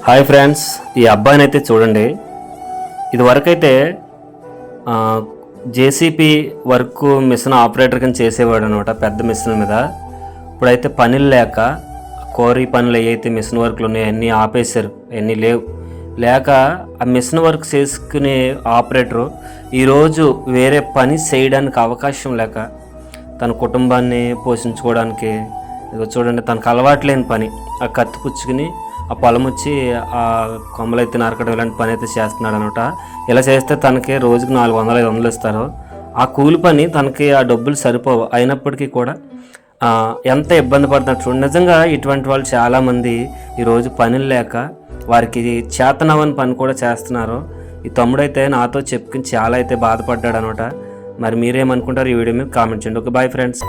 Hi friends, ఈ అబ్బాయిని అయితే చూడండి. ఇది వరకైతే జేసీపీ వర్క్ మిషన్ ఆపరేటర్ కింద చేసేవాడు అనమాట, పెద్ద మిషన్ మీద. ఇప్పుడైతే పనులు లేక కోరీ పనులు ఏవైతే మిషన్ వర్క్లు ఉన్నాయో అన్నీ ఆపేశారు, అన్నీ లేక ఆ మిషన్ వర్క్ చేసుకునే ఆపరేటరు ఈరోజు వేరే పని చేయడానికి అవకాశం లేక తన కుటుంబాన్ని పోషించుకోవడానికి చూడండి, తనకు అలవాటు లేని పని ఆ కత్తి పుచ్చుకుని ఆ పొలం వచ్చి ఆ కొమ్మలైతే నరకడం ఇలాంటి పని అయితే చేస్తున్నాడు అనమాట. ఇలా చేస్తే తనకి రోజుకి 400-500 ఇస్తారు. ఆ కూలి పని తనకి ఆ డబ్బులు సరిపోవు. అయినప్పటికీ కూడా ఎంత ఇబ్బంది పడుతున్నట్టు. నిజంగా ఇటువంటి వాళ్ళు చాలామంది ఈరోజు పనులు లేక వారికి చేతనవని పని కూడా చేస్తున్నారు. ఈ తమ్ముడైతే నాతో చెప్పుకుని చాలా అయితే బాధపడ్డాడు అనమాట. మరి మీరేమనుకుంటారు ఈ వీడియో మీద కామెంట్ చేయండి. Okay, bye friends.